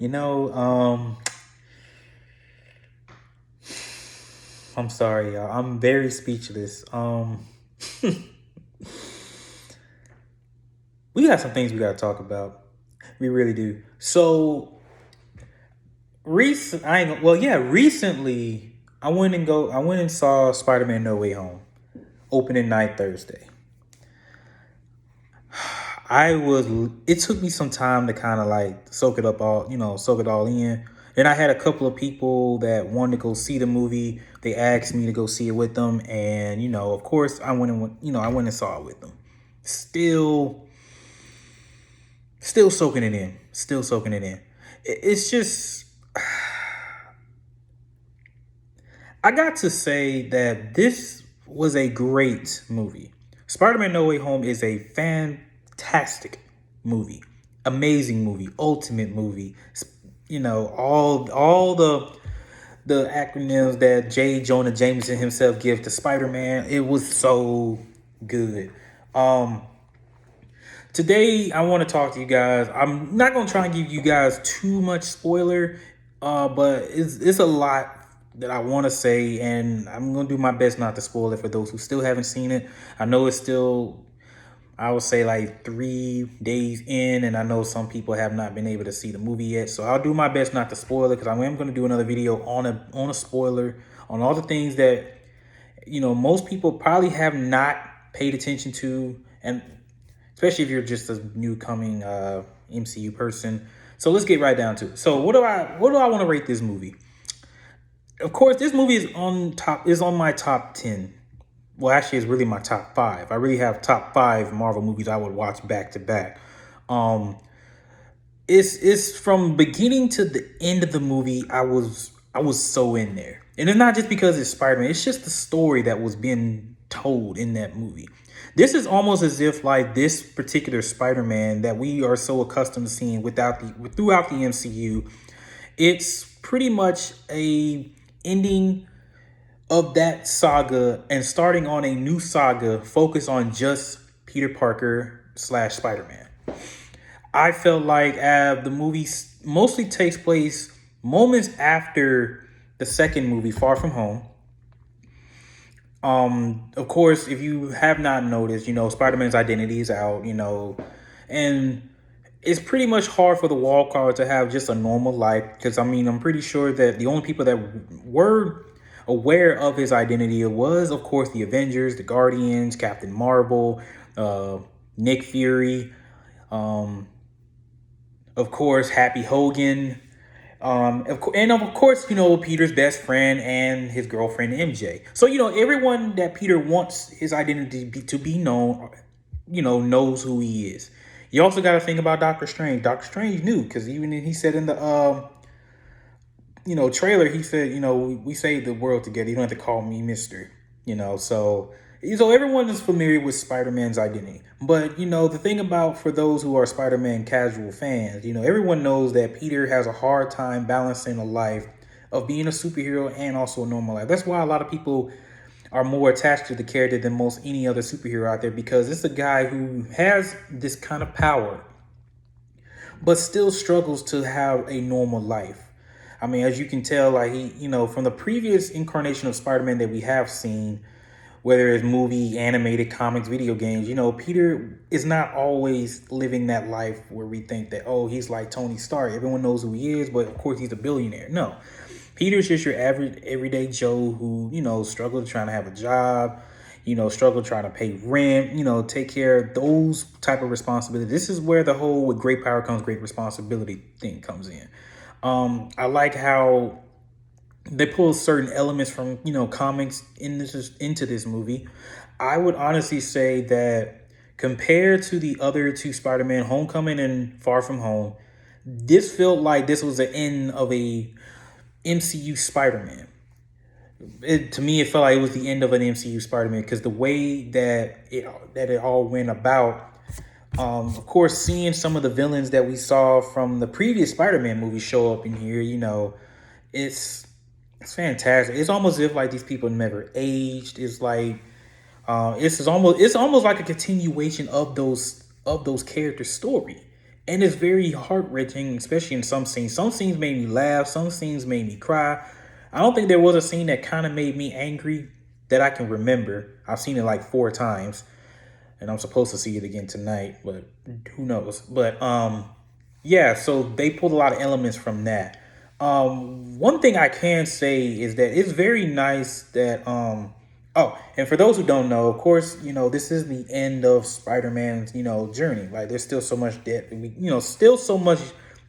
You know, I'm sorry, y'all. I'm very speechless. We got some things we gotta talk about. We really do. So recently I went and saw Spider-Man No Way Home opening night Thursday. It took me some time to kind of like soak it all in. And I had a couple of people that wanted to go see the movie. They asked me to go see it with them, and of course, I went and saw it with them. Still, still soaking it in. Still soaking it in. It's just, I got to say that this was a great movie. Spider-Man No Way Home is a fantastic movie. Amazing movie, ultimate movie. All the acronyms that J. Jonah Jameson himself gives to Spider-Man, it was so good. Um Today I want to talk to you guys. I'm not gonna try and give you guys too much spoiler, but it's a lot that I want to say, and I'm gonna do my best not to spoil it for those who still haven't seen it. I know it's still, I would say, like 3 days in, and I know some people have not been able to see the movie yet. So I'll do my best not to spoil it, because I am gonna do another video on a spoiler on all the things that most people probably have not paid attention to, and especially if you're just a new coming MCU person. So let's get right down to it. So what do I want to rate this movie? Of course, this movie is on my top 10. Well, actually, it's really my top 5. I really have top 5 Marvel movies I would watch back to back. Um, it's from beginning to the end of the movie. I was so in there, and it's not just because it's Spider-Man. It's just the story that was being told in that movie. This is almost as if like this particular Spider-Man that we are so accustomed to seeing throughout the MCU, it's pretty much a ending of that saga and starting on a new saga focused on just Peter Parker slash Spider-Man. I felt like the movie mostly takes place moments after the second movie, Far From Home. Of course, if you have not noticed, Spider-Man's identity is out, and it's pretty much hard for the wall card to have just a normal life, because I mean, I'm pretty sure that the only people that were aware of his identity was, of course, the Avengers, the Guardians, Captain Marvel, Nick Fury, um, of course, Happy Hogan, of course, Peter's best friend and his girlfriend MJ. So everyone that Peter wants his identity to be known, knows who he is. You also got to think about Doctor Strange. Doctor Strange knew, because even he said in the trailer, he said, we saved the world together. You don't have to call me Mister. So everyone is familiar with Spider-Man's identity. But, the thing about, for those who are Spider-Man casual fans, everyone knows that Peter has a hard time balancing a life of being a superhero and also a normal life. That's why a lot of people are more attached to the character than most any other superhero out there, because it's a guy who has this kind of power but still struggles to have a normal life. I mean, as you can tell, like from the previous incarnation of Spider-Man that we have seen, whether it's movie, animated, comics, video games, Peter is not always living that life where we think that, oh, he's like Tony Stark. Everyone knows who he is, but of course he's a billionaire. No, Peter's just your average, everyday Joe who, struggled trying to have a job, struggle trying to pay rent, take care of those type of responsibilities. This is where the whole with great power comes great responsibility thing comes in. I like how they pull certain elements from comics into this movie. I would honestly say that compared to the other two Spider-Man, Homecoming and Far From Home, this felt like this was the end of a MCU Spider-Man. To me, it felt like it was the end of an MCU Spider-Man, because the way that it all went about. Of course, seeing some of the villains that we saw from the previous Spider-Man movie show up in here, it's it's fantastic. It's almost as if like these people never aged. It's like it's almost like a continuation of those characters' story. And it's very heart wrenching, especially in some scenes. Some scenes made me laugh, some scenes made me cry. I don't think there was a scene that kind of made me angry that I can remember. I've seen it like 4 times, and I'm supposed to see it again tonight, but who knows? But yeah, so they pulled a lot of elements from that. One thing I can say is that it's very nice that oh, and for those who don't know, of course, this is the end of Spider-Man's, journey. Like there's still so much that we, still so much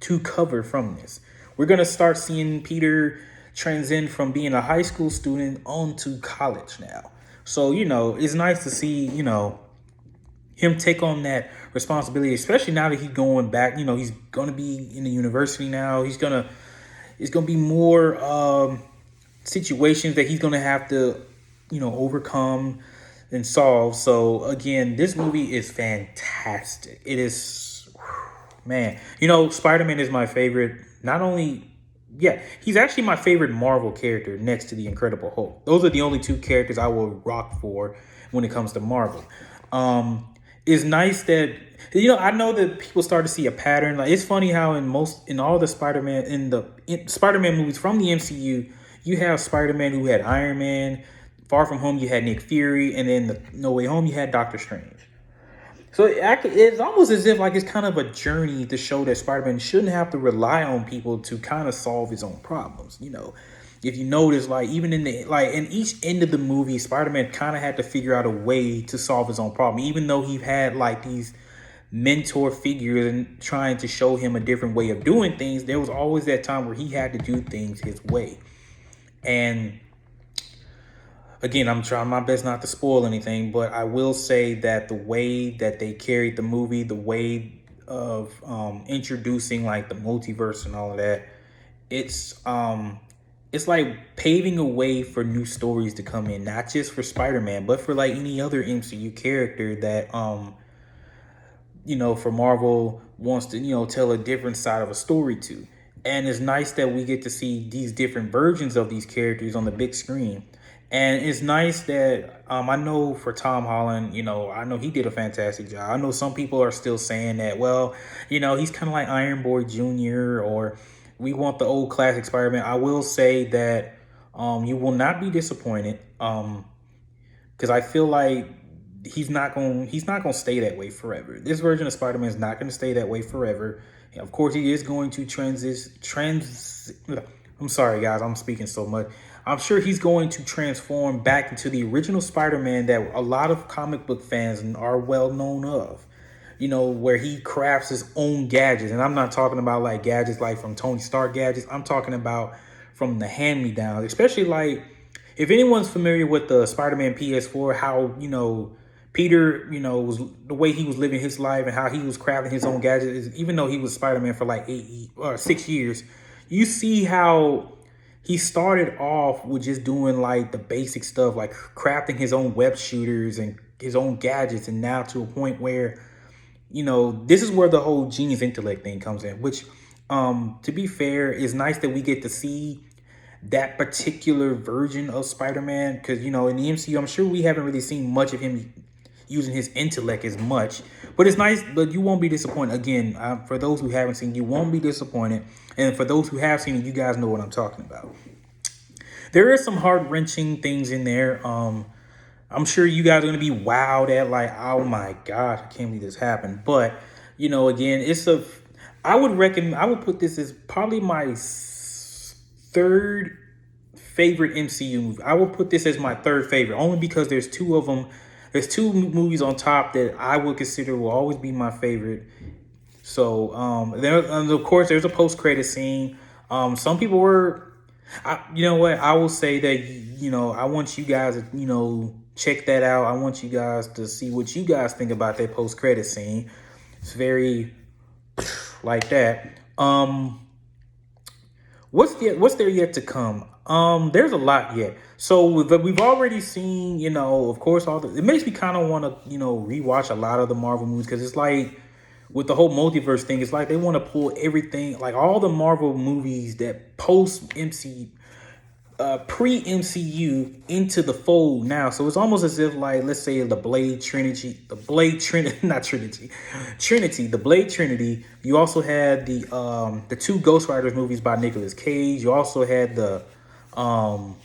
to cover from this. We're gonna start seeing Peter transcend from being a high school student onto college now. So, it's nice to see, him take on that responsibility, especially now that he's going back. He's gonna be in the university now. It's gonna be more situations that he's gonna have to, overcome and solve. So again, this movie is fantastic. It is, man. Spider-Man is my favorite. Not only, yeah, he's actually my favorite Marvel character next to the Incredible Hulk. Those are the only two characters I will rock for when it comes to Marvel. It's nice that I know that people start to see a pattern. Like it's funny how in all the Spider-Man Spider-Man movies from the MCU, you have Spider-Man who had Iron Man, Far From Home you had Nick Fury, and then the No Way Home you had Doctor Strange. So it's almost as if like it's kind of a journey to show that Spider-Man shouldn't have to rely on people to kind of solve his own problems. If you notice, like even in each end of the movie, Spider-Man kind of had to figure out a way to solve his own problem, even though he had like these mentor figures and trying to show him a different way of doing things. There was always that time where he had to do things his way. And again, I'm trying my best not to spoil anything, but I will say that the way that they carried the movie, the way of introducing like the multiverse and all of that, it's like paving a way for new stories to come in, not just for Spider-Man, but for like any other MCU character that for Marvel wants to, tell a different side of a story to. And it's nice that we get to see these different versions of these characters on the big screen. And it's nice that I know for Tom Holland, I know he did a fantastic job. I know some people are still saying that, well, he's kind of like Iron Boy Jr. or we want the old classic Spider-Man. I will say that you will not be disappointed because I feel like he's not going to stay that way forever. This version of Spider-Man is not going to stay that way forever. And of course, he is going to I'm sorry, guys. I'm speaking so much. I'm sure he's going to transform back into the original Spider-Man that a lot of comic book fans are well known of. Where he crafts his own gadgets. And I'm not talking about like gadgets like from Tony Stark gadgets. I'm talking about from the hand-me-downs, especially like if anyone's familiar with the Spider-Man PS4, how, Peter, was the way he was living his life and how he was crafting his own gadgets, even though he was Spider-Man for like 6 years, you see how he started off with just doing like the basic stuff, like crafting his own web shooters and his own gadgets. And now to a point where, this is where the whole genius intellect thing comes in, which, to be fair, is nice that we get to see that particular version of Spider-Man. Because, in the MCU, I'm sure we haven't really seen much of him using his intellect as much. But it's nice, but you won't be disappointed. Again, for those who haven't seen, you won't be disappointed. And for those who have seen it, you guys know what I'm talking about. There are some heart-wrenching things in there. I'm sure you guys are going to be wowed at like, oh my gosh, I can't believe this happened. But, again, I would put this as probably my third favorite MCU movie. I will put this as my third favorite, only because there's two of them. There's two movies on top that I would consider will always be my favorite. So, of course, there's a post-credit scene. Some people were, you know what? I will say that, I want you guys to, check that out. I want you guys to see what you guys think about that post-credit scene. It's very like that. What's there yet to come? There's a lot yet. So we've already seen, of course, it makes me kind of want to, rewatch a lot of the Marvel movies, because it's like with the whole multiverse thing, it's like they want to pull everything, like all the Marvel movies that post MCU, pre-MCU into the fold now. So it's almost as if, like, let's say the Blade Trinity, not Trinity, Trinity, the Blade Trinity. You also had the two Ghost Riders movies by Nicolas Cage. You also had um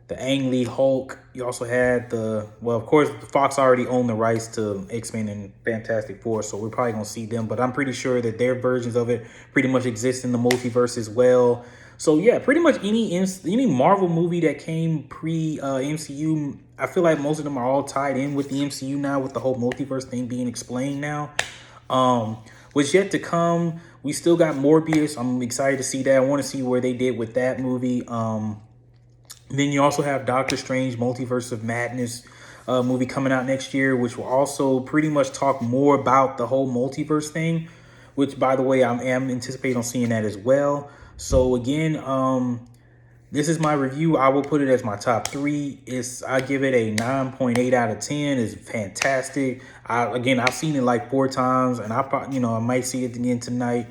the Ang Lee Hulk. You also had well, of course, Fox already owned the rights to X-Men and Fantastic Four, so we're probably gonna see them. But I'm pretty sure that their versions of it pretty much exist in the multiverse as well. So yeah, pretty much any Marvel movie that came pre MCU, I feel like most of them are all tied in with the MCU now, with the whole multiverse thing being explained now. What's yet to come, we still got Morbius. I'm excited to see that. I want to see where they did with that movie. Then you also have Doctor Strange Multiverse of Madness movie coming out next year, which will also pretty much talk more about the whole multiverse thing, which, by the way, I am anticipating on seeing that as well. So again, this is my review. I will put it as my top three. I give it a 9.8 out of 10. It's fantastic. I've seen it like 4 times, and I might see it again tonight.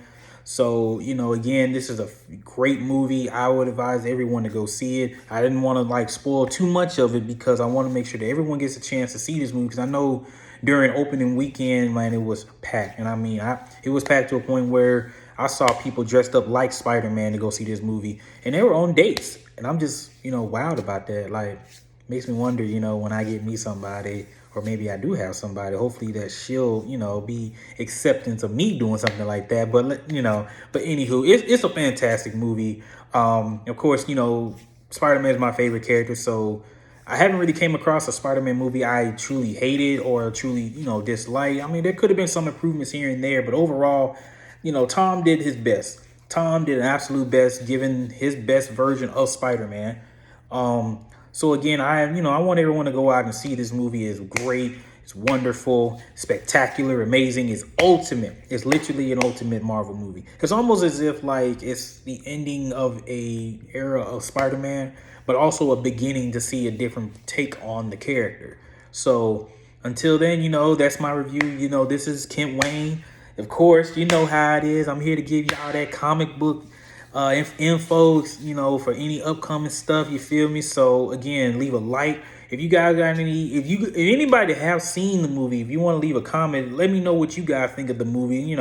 So, again, this is a great movie. I would advise everyone to go see it. I didn't want to like spoil too much of it because I want to make sure that everyone gets a chance to see this movie, because I know during opening weekend, man, it was packed. And I mean, it was packed to a point where I saw people dressed up like Spider-Man to go see this movie, and they were on dates. And I'm just, wowed about that. Like, makes me wonder, when I get me somebody, or maybe I do have somebody, hopefully that she'll, be accepting of me doing something like that. But, but anywho, it's a fantastic movie. Of course, Spider-Man is my favorite character, so I haven't really came across a Spider-Man movie I truly hated or truly, disliked. I mean, there could have been some improvements here and there, but overall, Tom did his best. Tom did an absolute best, given his best version of Spider-Man. So again, I want everyone to go out and see this movie. It's great. It's wonderful, spectacular, amazing. It's ultimate. It's literally an ultimate Marvel movie. It's almost as if like it's the ending of a era of Spider-Man, but also a beginning to see a different take on the character. So until then, that's my review. This is Kent Wayne. Of course, you know how it is. I'm here to give y'all that comic book info, for any upcoming stuff. You feel me? So again, leave a like. If you guys got if anybody have seen the movie, if you want to leave a comment, let me know what you guys think of the movie.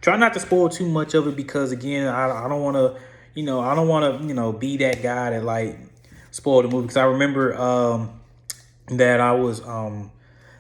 Try not to spoil too much of it, because again, I don't want to, I don't want to, be that guy that like spoil the movie. Because I remember that I was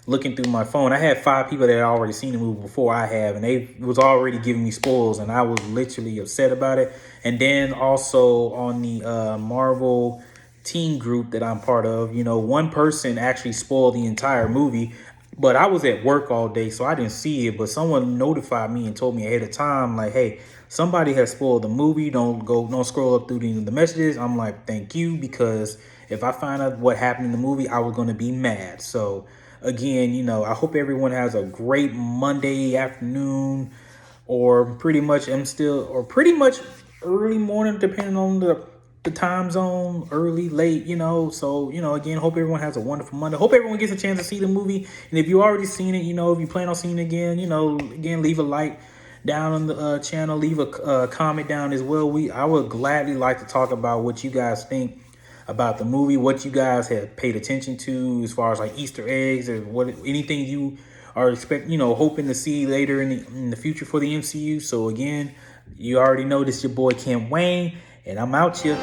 looking through my phone. I had 5 people that had already seen the movie before I have, and they was already giving me spoils, and I was literally upset about it. And then also on the Marvel team group that I'm part of, one person actually spoiled the entire movie, but I was at work all day, so I didn't see it. But someone notified me and told me ahead of time, like, hey, somebody has spoiled the movie. Don't scroll up through the messages. I'm like, thank you, because if I find out what happened in the movie, I was going to be mad. So again, I hope everyone has a great Monday afternoon, or pretty much early morning, depending on the time zone, early, late, So, again, hope everyone has a wonderful Monday. Hope everyone gets a chance to see the movie. And if you already seen it, if you plan on seeing it again, again, leave a like down on the channel. Leave a comment down as well. I would gladly like to talk about what you guys think about the movie, what you guys have paid attention to as far as like Easter eggs, or anything you are hoping to see later in the future for the MCU. So again, you already know this is your boy Kent Wayne, and I'm out here.